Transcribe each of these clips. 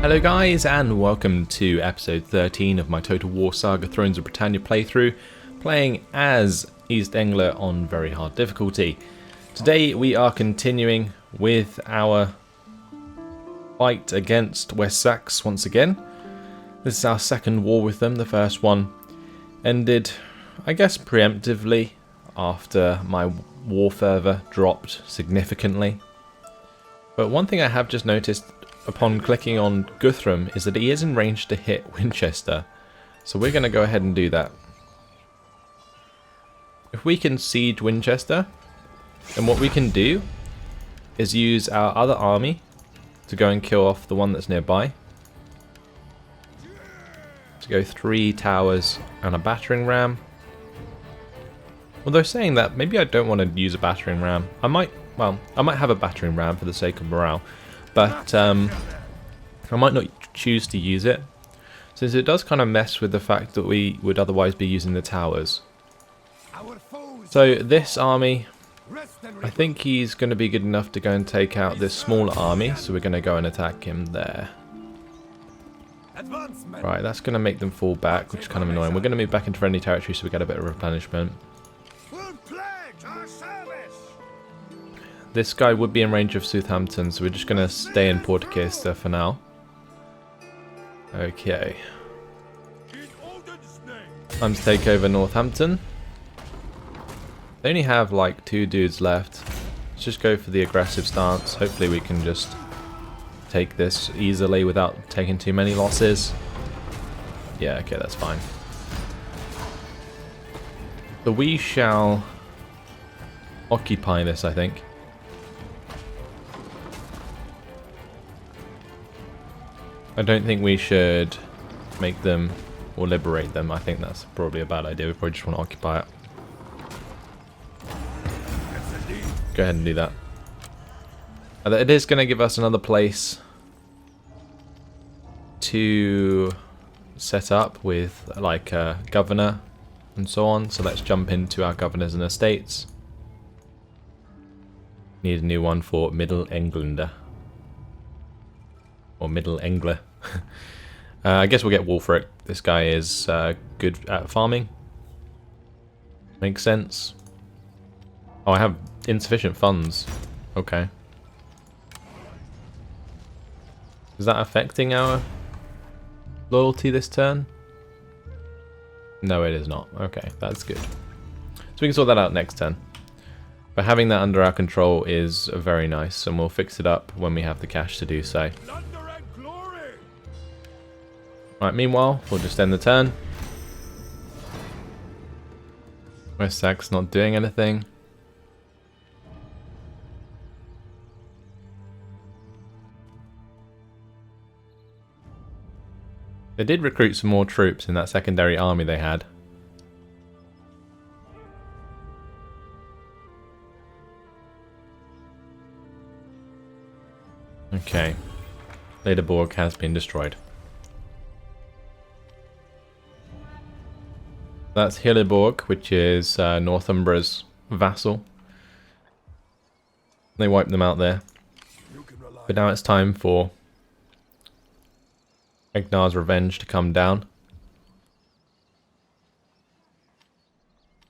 Hello guys, and welcome to episode 13 of my Total War Saga Thrones of Britannia playthrough, playing as East Engle on very hard difficulty. Today we are continuing with our fight against West Sax once again. This is our second war with them. The first one ended, I guess, preemptively after my war fervour dropped significantly. But one thing I have just noticed upon clicking on Guthrum is that he is in range to hit Winchester. So we're going to go ahead and do that. If we can siege Winchester, then what we can do is use our other army to go and kill off the one that's nearby. To go 3 towers and a battering ram. Although saying that, maybe I don't want to use a battering ram. I might have a battering ram for the sake of morale. But I might not choose to use it, since it does kind of mess with the fact that we would otherwise be using the towers. So this army, I think he's going to be good enough to go and take out this smaller army, so we're going to go and attack him there. Right, that's going to make them fall back, which is kind of annoying. We're going to move back into friendly territory so we get a bit of replenishment. This guy would be in range of Southampton, so we're just going to stay in Per Kiilstofte for now. Okay. Time to take over Northampton. They only have like 2 dudes left. Let's just go for the aggressive stance. Hopefully we can just take this easily without taking too many losses. Yeah, okay, that's fine. So we shall occupy this, I think. I don't think we should make them or liberate them. I think that's probably a bad idea. We probably just want to occupy it. Go ahead and do that. It is going to give us another place to set up with like a governor and so on. So let's jump into our governors and estates. Need a new one for Middle Englander. Or Middle Engle. I guess we'll get Wulfric. This guy is good at farming. Makes sense. Oh, I have insufficient funds. Okay. Is that affecting our loyalty this turn? No, it is not. Okay, that's good. So we can sort that out next turn. But having that under our control is very nice, and we'll fix it up when we have the cash to do so. Right, meanwhile, we'll just end the turn. West Sax not doing anything. They did recruit some more troops in that secondary army they had. Okay. Lederborg has been destroyed. That's Hilleborg, which is Northumbria's vassal. They wiped them out there. But now it's time for Egnar's revenge to come down.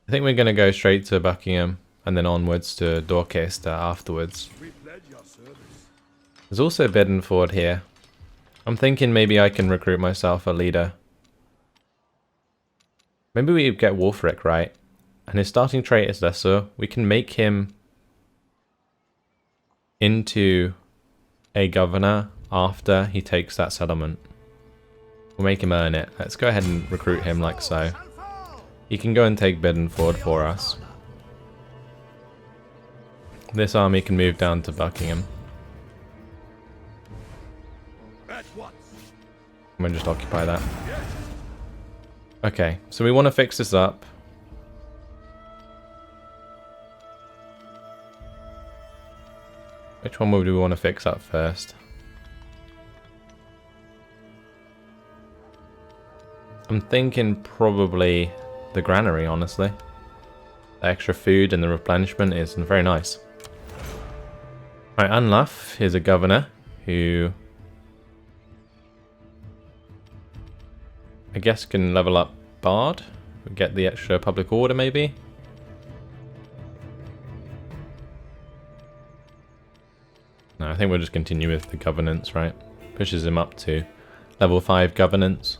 I think we're going to go straight to Buckingham and then onwards to Dorchester afterwards. There's also Bedford here. I'm thinking maybe I can recruit myself a leader. Maybe we get Wulfric, right? And his starting trait is lesser. We can make him into a governor after he takes that settlement. We'll make him earn it. Let's go ahead and recruit him like so. He can go and take Bedford for us. This army can move down to Buckingham. I'm going to just occupy that. Okay, so we want to fix this up. Which one would we want to fix up first? I'm thinking probably the granary, honestly. The extra food and the replenishment is very nice. Right, Anlaf is a governor who I guess can level up Bard. Get the extra public order maybe. No, I think we'll just continue with the governance, right? Pushes him up to level 5 governance.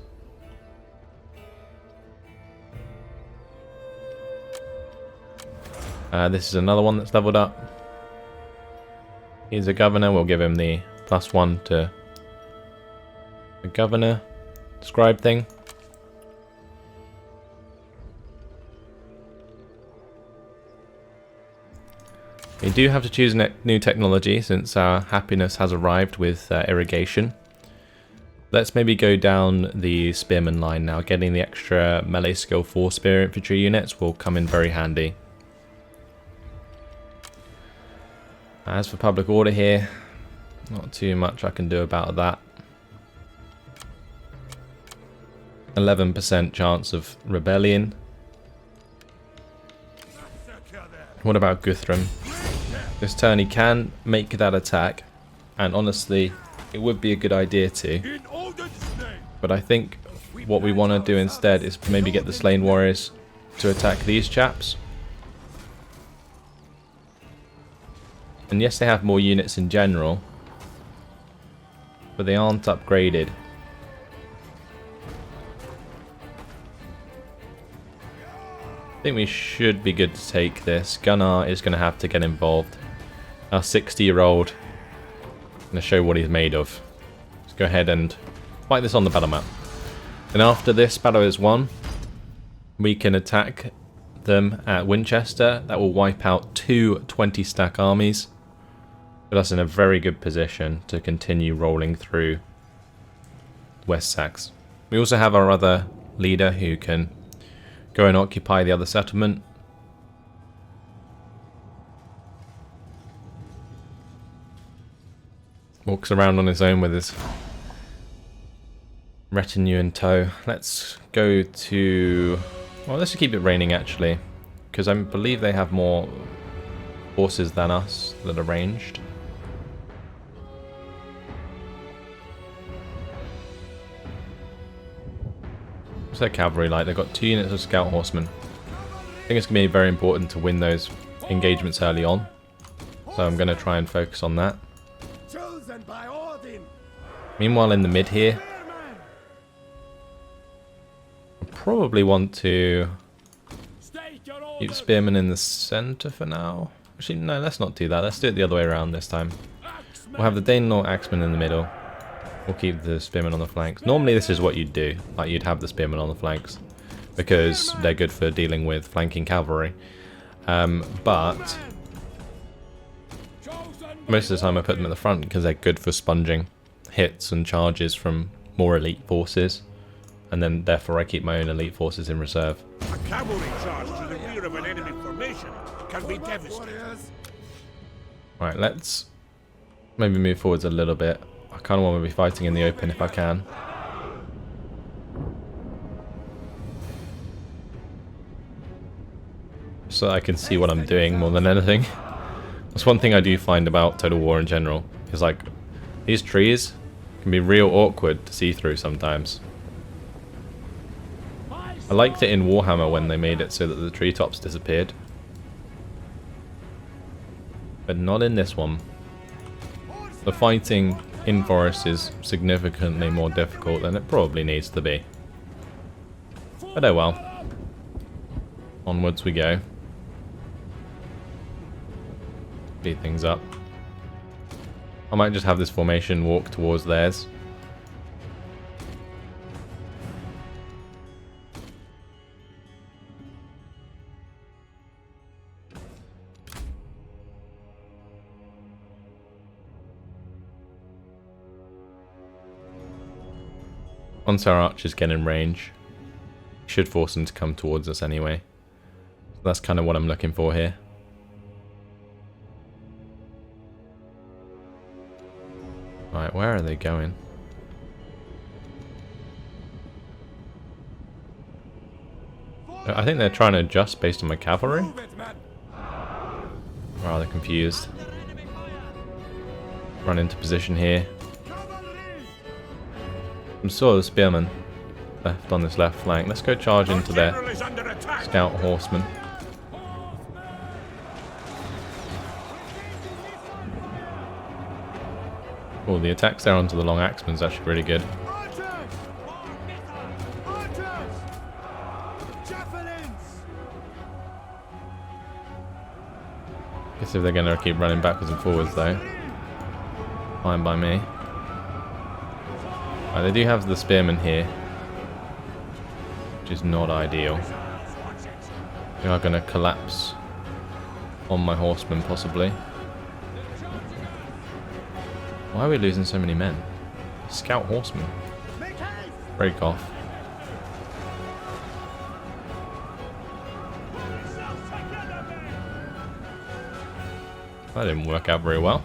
This is another one that's leveled up. He's a governor. We'll give him the +1 to the governor scribe thing. We do have to choose new technology since our happiness has arrived with irrigation. Let's maybe go down the spearman line now. Getting the extra melee skill 4 spear infantry units will come in very handy. As for public order here, not too much I can do about that. 11% chance of rebellion. What about Guthrum? This turn he can make that attack, and honestly it would be a good idea to. But I think what we want to do instead is maybe get the slain warriors to attack these chaps. And yes, they have more units in general, but they aren't upgraded. I think we should be good to take this. Gunnar is going to have to get involved. Our 60-year-old going to show what he's made of. Let's go ahead and fight this on the battle map. And after this battle is won, we can attack them at Winchester. That will wipe out 2 20-stack armies. Put us in a very good position to continue rolling through West Sax. We also have our other leader who can go and occupy the other settlement. Walks around on his own with his retinue in tow. Let's go to... well, let's keep it raining actually, because I believe they have more forces than us that are ranged. What's their cavalry like? They've got 2 units of scout horsemen. I think it's going to be very important to win those engagements early on, so I'm going to try and focus on that. Meanwhile, in the mid here, I probably want to keep spearmen in the center for now. Actually, no, let's not do that. Let's do it the other way around this time. We'll have the Danelaw axemen in the middle. We'll keep the spearmen on the flanks. Normally this is what you'd do. Like, you'd have the spearmen on the flanks because they're good for dealing with flanking cavalry. But most of the time I put them at the front because they're good for sponging hits and charges from more elite forces. And then therefore I keep my own elite forces in reserve. A cavalry charge to the rear of an enemy formation can be devastating. Right, let's maybe move forwards a little bit. I kind of want to be fighting in the open if I can. So that I can see what I'm doing more than anything. That's one thing I do find about Total War in general. Is like, these trees can be real awkward to see through sometimes. I liked it in Warhammer when they made it so that the treetops disappeared. But not in this one. The fighting in forest is significantly more difficult than it probably needs to be. But oh well. Onwards we go. Speed things up. I might just have this formation walk towards theirs. Once our archers get in range, should force them to come towards us anyway. So that's kind of what I'm looking for here. Right, where are they going? I think they're trying to adjust based on my cavalry. Rather confused. Run into position here. I'm sure the spearmen. left on this left flank. Let's go charge into their General is under attack. scout horsemen. Oh, the attacks there onto the long axemen is actually really good. Guess if they're going to keep running backwards and forwards though, fine by me. Right, they do have the spearmen here, which is not ideal. They are going to collapse on my horsemen possibly. Why are we losing so many men? Scout horsemen. Break off. That didn't work out very well.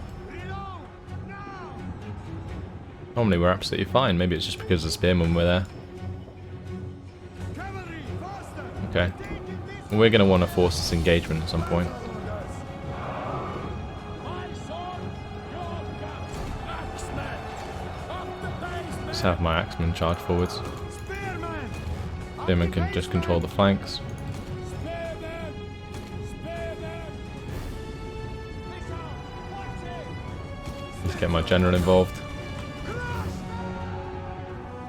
Normally we're absolutely fine. Maybe it's just because the spearmen were there. Okay. Well, we're going to want to force this engagement at some point. Let's have my axemen charge forwards. Spearmen can just control the flanks. Let's get my general involved.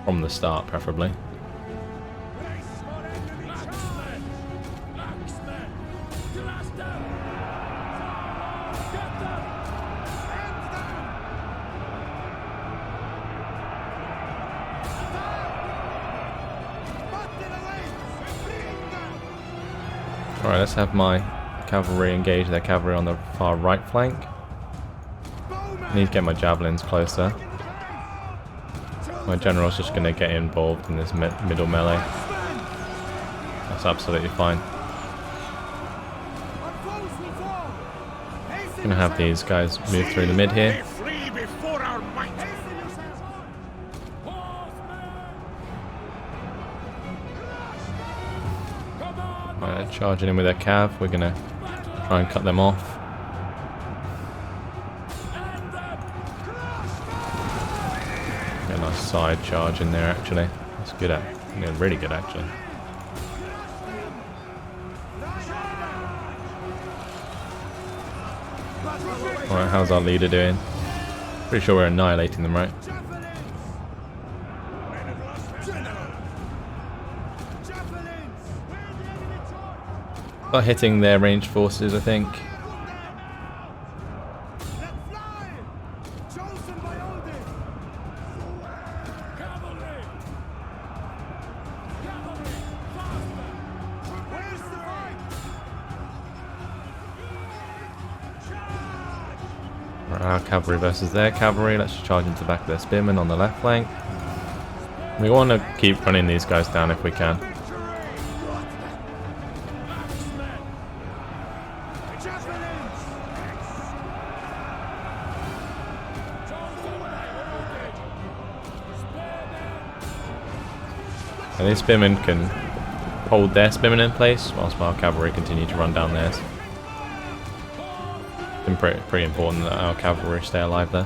From the start, preferably. Alright, let's have my cavalry engage their cavalry on the far right flank. I need to get my javelins closer. My general's just going to get involved in this middle melee. That's absolutely fine. Going to have these guys move through the mid here. Right, charging in with their cav. We're going to try and cut them off. Get a nice side charge in there actually. That's good really good actually. Alright, how's our leader doing? Pretty sure we're annihilating them, right? Start hitting their ranged forces, I think. Our cavalry versus their cavalry. Let's charge into the back of their spearmen on the left flank. We want to keep running these guys down if we can. And these spearmen can hold their spearmen in place whilst our cavalry continue to run down theirs. It's pretty important that our cavalry stay alive there.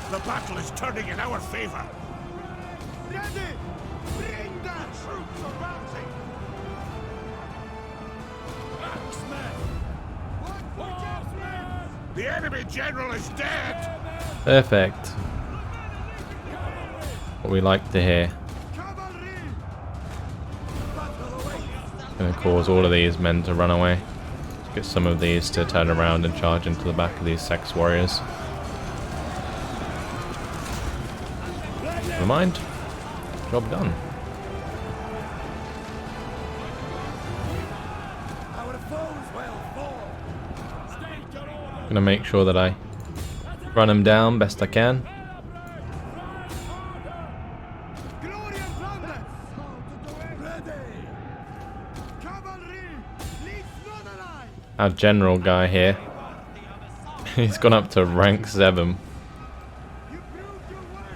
The battle is turning in our favor. Ready! Bring that troops around me! The enemy general is dead! Perfect. What we like to hear. Going to cause all of these men to run away. Get some of these to turn around and charge into the back of these sex warriors. Never mind. Job done. Gonna make sure that I run them down best I can. Our general guy here, he's gone up to rank 7.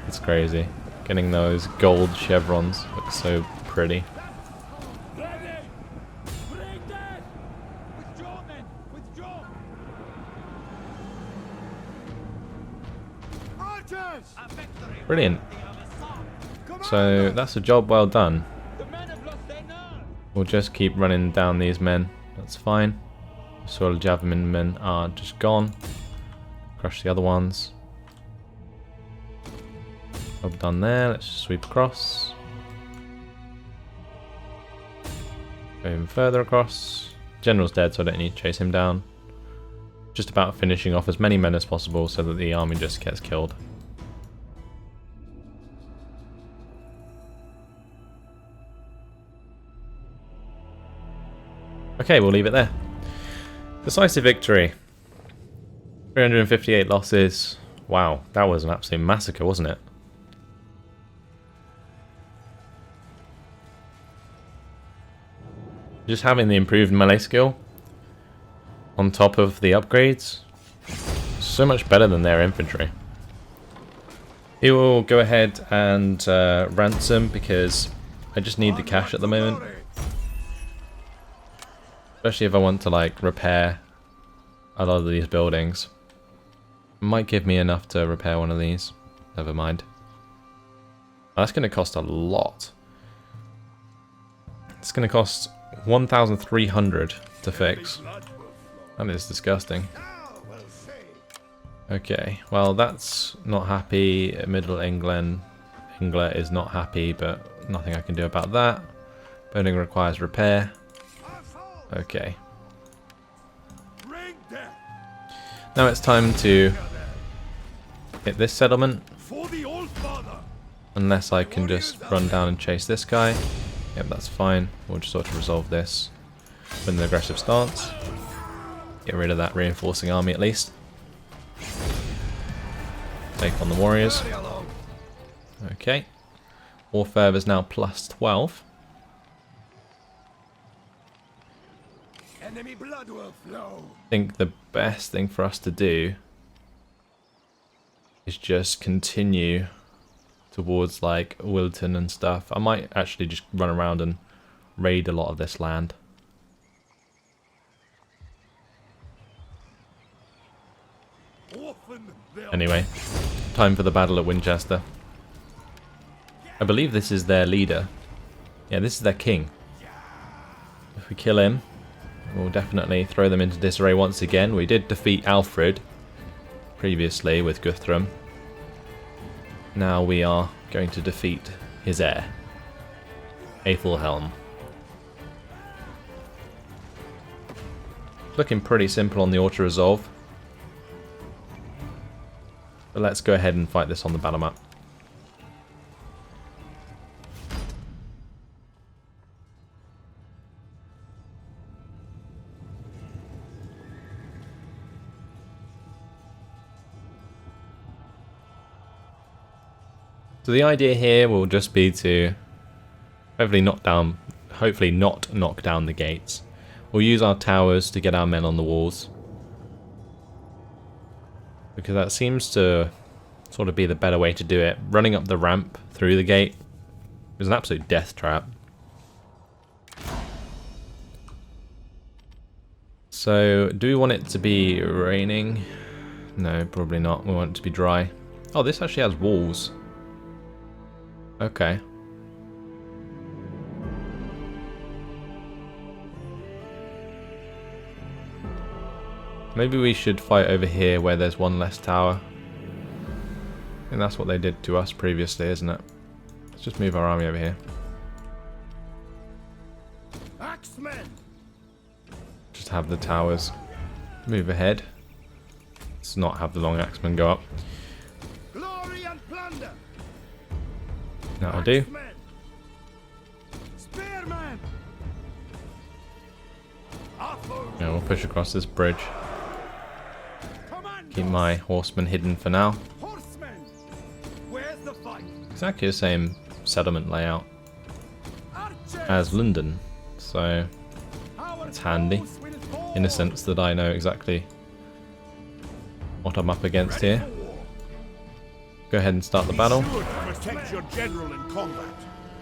It's crazy. Getting those gold chevrons looks so pretty. Brilliant. So that's a job well done. We'll just keep running down these men. That's fine. So the javelin men are just gone. Crush the other ones. Job done there. Let's just sweep across. Go even further across. General's dead, so I don't need to chase him down. Just about finishing off as many men as possible so that the army just gets killed. Okay, we'll leave it there. Decisive victory. 358 losses. Wow, that was an absolute massacre, wasn't it? Just having the improved melee skill on top of the upgrades, so much better than their infantry. He will go ahead and ransom because I just need the cash at the moment. Especially if I want to like repair a lot of these buildings. It might give me enough to repair one of these. Never mind. That's going to cost a lot. It's going to cost 1,300 to fix. That is disgusting. Okay, well that's not happy. Middle England is not happy, but nothing I can do about that. Building requires repair. Okay. Now it's time to hit this settlement. Unless I can just run down and chase this guy. Yep, that's fine. We'll just sort of resolve this with an aggressive stance. Get rid of that reinforcing army at least. Take on the warriors. Okay. War fervor is now plus 12. Enemy blood will flow. I think the best thing for us to do is just continue towards like Wilton and stuff. I might actually just run around and raid a lot of this land. Anyway, time for the battle at Winchester. I believe this is their leader. Yeah, this is their king. If we kill him, we'll definitely throw them into disarray once again. We did defeat Alfred previously with Guthrum. Now we are going to defeat his heir, Aethelhelm. Looking pretty simple on the auto-resolve. But let's go ahead and fight this on the battle map. So the idea here will just be to hopefully not knock down the gates. We'll use our towers to get our men on the walls, because that seems to sort of be the better way to do it. Running up the ramp through the gate is an absolute death trap. So do we want it to be raining? No, probably not. We want it to be dry. Oh, this actually has walls. Okay. Maybe we should fight over here where there's one less tower. I think that's what they did to us previously, isn't it? Let's just move our army over here. Axemen. Just have the towers move ahead. Let's not have the long axemen go up. Glory and plunder. That'll do. Spearmen. Yeah, we'll push across this bridge. Keep my horsemen hidden for now. Horsemen. Where's the fight? Exactly the same settlement layout Archers. as London, so it's handy in the sense that I know exactly what I'm up against here. Go ahead and start the battle. Be sure to protect your general in combat.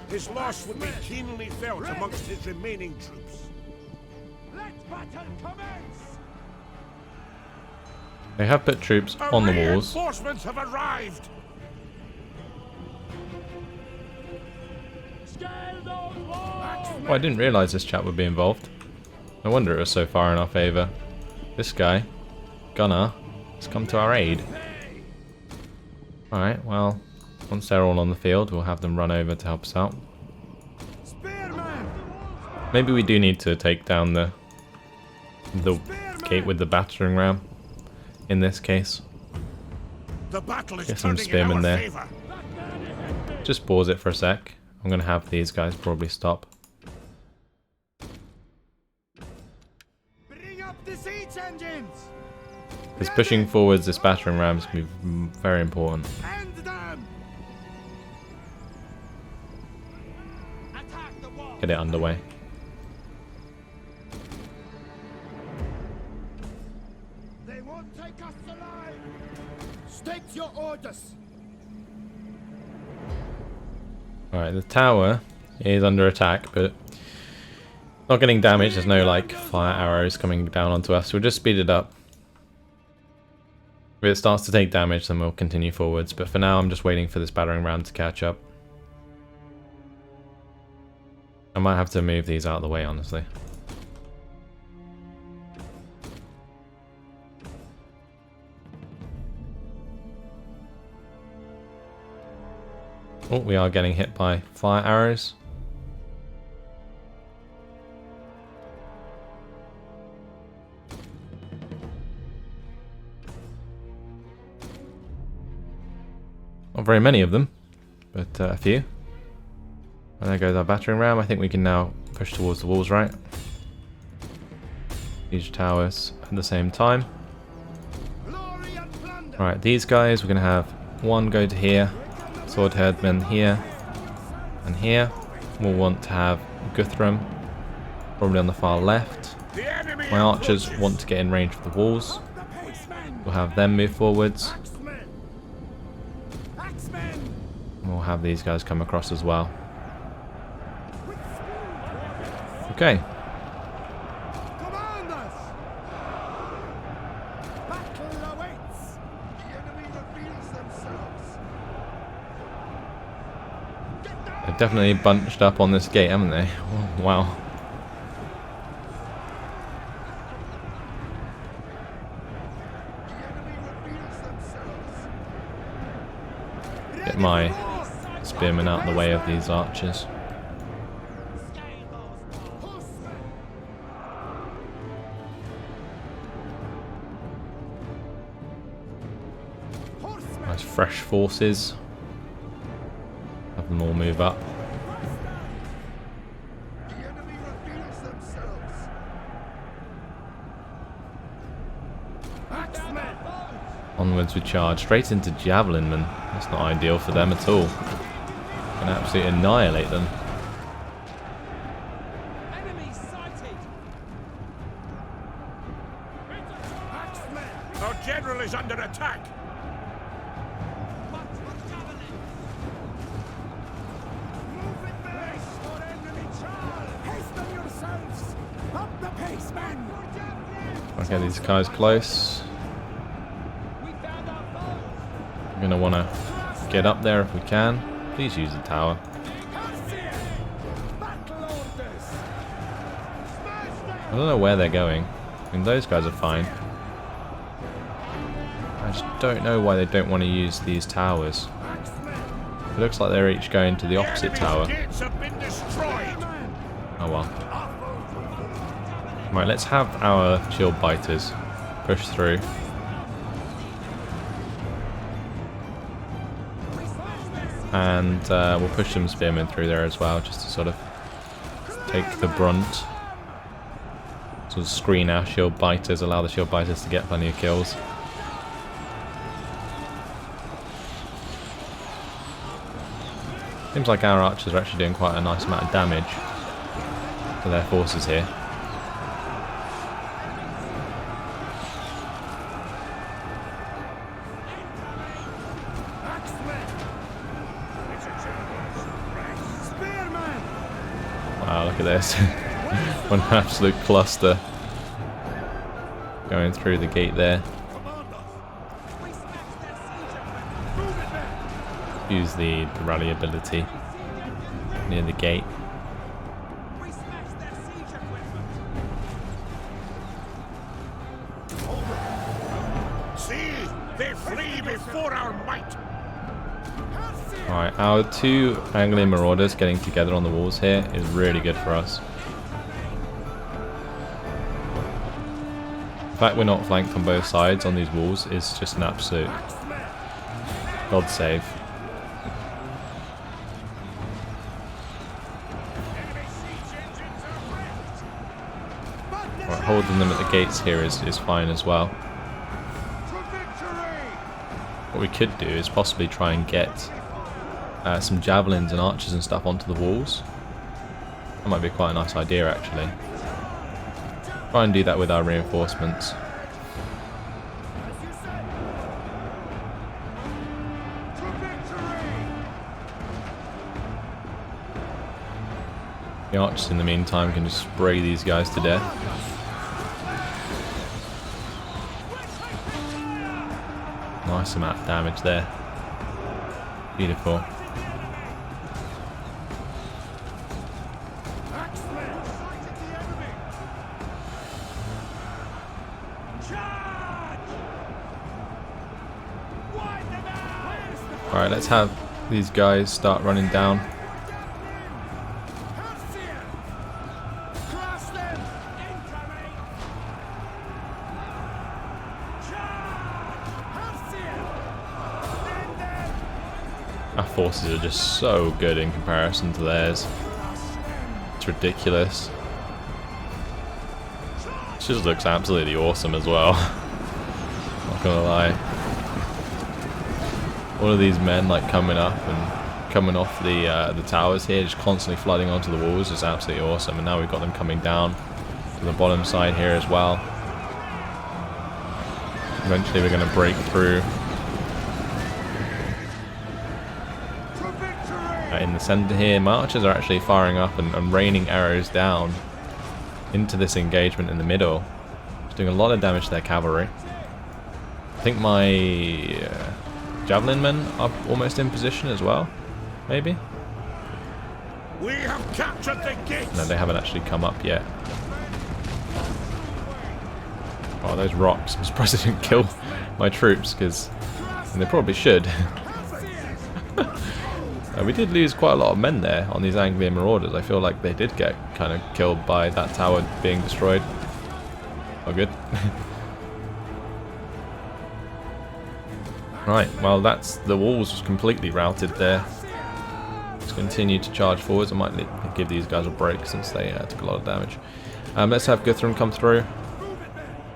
His loss would be keenly felt amongst his remaining troops. Let battle commence! They have put troops on the walls. Reinforcements have arrived. Oh, I didn't realise this chap would be involved. No wonder it was so far in our favour. This guy, Gunnar, has come to our aid. Alright, well, once they're all on the field, we'll have them run over to help us out. Maybe we do need to take down the gate with the battering ram, in this case. Get some spearmen there. Just pause it for a sec. I'm going to have these guys probably stop. Because pushing forwards this battering ram is going to be very important. Get it underway. They won't take us alive. State your orders. Alright, the tower is under attack, but not getting damaged. There's no like fire arrows coming down onto us. We'll just speed it up. If it starts to take damage, then we'll continue forwards. But for now, I'm just waiting for this battering ram to catch up. I might have to move these out of the way, honestly. Oh, we are getting hit by fire arrows. Not very many of them, but a few. And there goes our battering ram. I think we can now push towards the walls, right? Huge towers at the same time. Right, these guys, we're going to have one go to here, sword headman here, and here. We'll want to have Guthrum probably on the far left. My archers want to get in range of the walls. We'll have them move forwards. We'll have these guys come across as well. Okay. They've definitely bunched up on this gate, haven't they? Oh, wow. Get my spearmen out of the way of these archers. Nice fresh forces. Have them all move up. Onwards we charge, straight into javelin men. That's not ideal for them at all. Can absolutely annihilate them. Our general is under attack. Okay, these guys close. We're going to want to get up there if we can. Please use the tower. I don't know where they're going. I mean, those guys are fine. I just don't know why they don't want to use these towers. It looks like they're each going to the opposite tower. Oh well. Right, let's have our shield biters push through. And we'll push some spearmen through there as well, just to sort of take the brunt. Sort of screen our shield biters, allow the shield biters to get plenty of kills. Seems like our archers are actually doing quite a nice amount of damage to their forces here. Wow, look at this. One absolute cluster going through the gate there. Use the rally ability. near the gate. See, they flee before our might. Alright, our two Anglian marauders getting together on the walls here is really good for us. The fact we're not flanked on both sides on these walls is just an absolute God save. Right, holding them at the gates here is fine as well. What we could do is possibly try and get some javelins and archers and stuff onto the walls. That might be quite a nice idea actually. Try and do that with our reinforcements. The archers in the meantime can just spray these guys to death. Nice amount of damage there. Beautiful. Alright, let's have these guys start running down. Our forces are just so good in comparison to theirs. It's ridiculous. It just looks absolutely awesome as well. Not gonna lie. All of these men like coming up and coming off the towers here, just constantly flooding onto the walls is absolutely awesome. And now we've got them coming down to the bottom side here as well. Eventually we're going to break through. In the center here, my archers are actually firing up and raining arrows down into this engagement in the middle. It's doing a lot of damage to their cavalry. I think my javelin men are almost in position as well, maybe? We have captured the gates. No, they haven't actually come up yet. Oh, those rocks. I'm surprised they didn't kill my troops, because they probably should. We did lose quite a lot of men there on these Anglian marauders. I feel like they did get kind of killed by that tower being destroyed. Oh, good. Right, well that's the walls was completely routed there. Let's continue to charge forwards. I might give these guys a break since they took a lot of damage. Let's have Guthrum come through.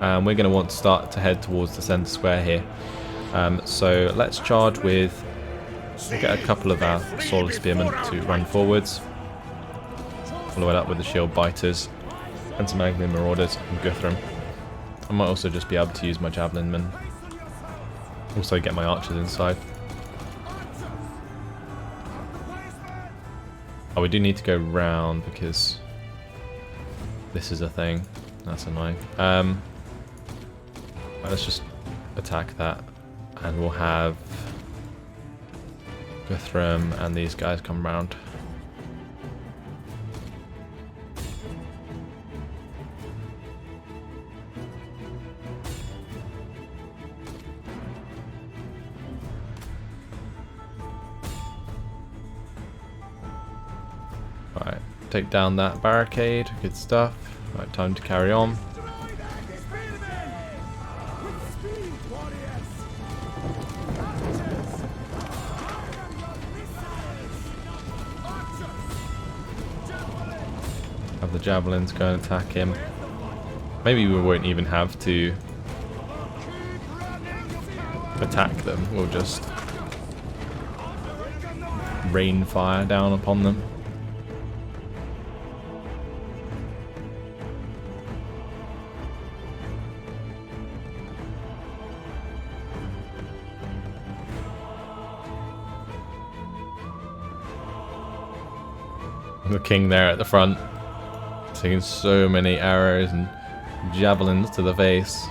We're going to want to start to head towards the centre square here. So let's charge with... We'll get a couple of our sword spearmen to run forwards. Follow it up with the shield biters and some Anglian marauders and Guthrum. I might also just be able to use my javelin men. Also get my archers inside. Oh, we do need to go round because this is a thing. That's annoying. Let's just attack that, and we'll have Guthrum and these guys come round. Alright, take down that barricade, good stuff. Right, time to carry on. Have the javelins go and attack him. Maybe we won't even have to attack them, we'll just rain fire down upon them. The king there at the front, taking so many arrows and javelins to the face.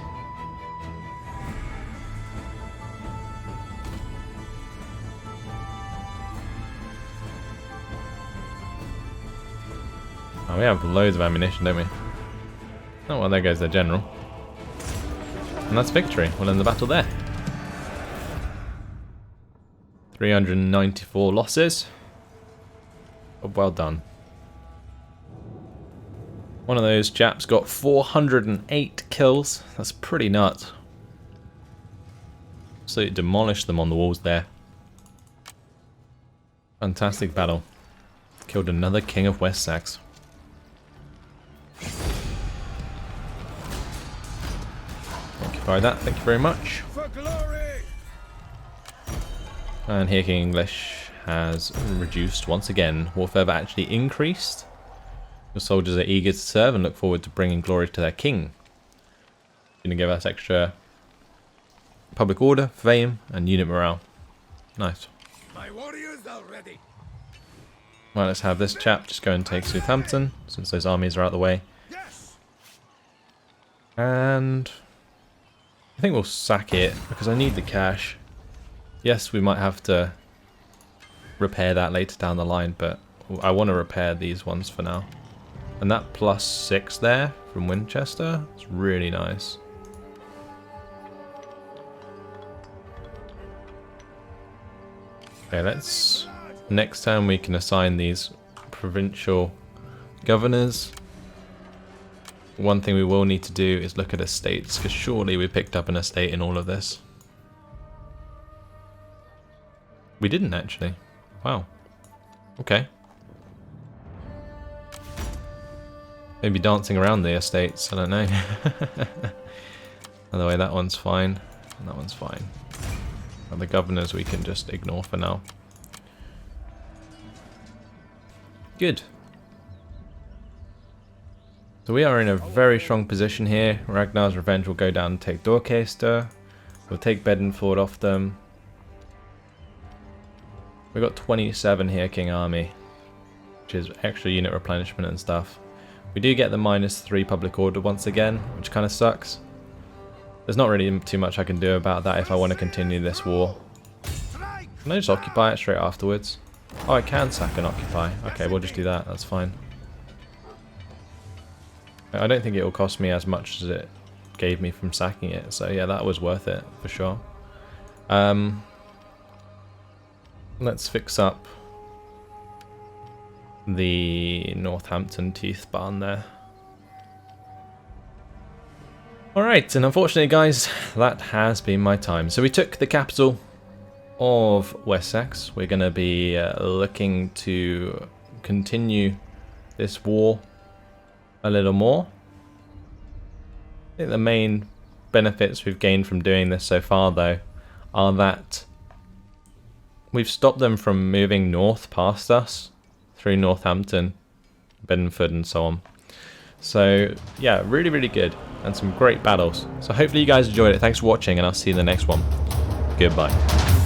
We have loads of ammunition, don't we? Oh, well, there goes their general. And that's victory. We'll end the battle there. 394 losses. Oh, well done. One of those chaps got 408 kills. That's pretty nuts. So it demolished them on the walls there. Fantastic battle. Killed another king of West Sax. Occupy that, thank you very much. For glory! And here King English has reduced once again. War fervor actually increased. Your soldiers are eager to serve and look forward to bringing glory to their king. Going to give us extra public order, fame, and unit morale. Nice. My warriors are ready. Right, let's have this chap just go and take Southampton, since those armies are out of the way. Yes. And I think we'll sack it, because I need the cash. Yes, we might have to repair that later down the line, but I want to repair these ones for now. And that +6 there from Winchester is really nice. Okay, let's... Next time we can assign these provincial governors. One thing we will need to do is look at estates, because surely we picked up an estate in all of this. We didn't actually. Wow. Okay. Maybe dancing around the estates, I don't know. By the way, that one's fine, and that one's fine. And the governors we can just ignore for now. Good. So we are in a very strong position here. Ragnar's Revenge will go down and take Dorchester. We'll take Bedford off them. We've got 27 here, King Army, which is extra unit replenishment and stuff. We do get the -3 public order once again, which kind of sucks. There's not really too much I can do about that if I want to continue this war. Can I just occupy it straight afterwards? Oh, I can sack and occupy. Okay, we'll just do that, that's fine. I don't think it will cost me as much as it gave me from sacking it, so yeah, that was worth it, for sure. Let's fix up the Northampton Teeth Barn there. Alright, and unfortunately guys, that has been my time. So we took the capital of West Sax. We're going to be looking to continue this war a little more. I think the main benefits we've gained from doing this so far though are that we've stopped them from moving north past us through Northampton, Bedford and so on. So yeah, really, really good, and some great battles. So hopefully you guys enjoyed it. Thanks for watching, and I'll see you in the next one. Goodbye.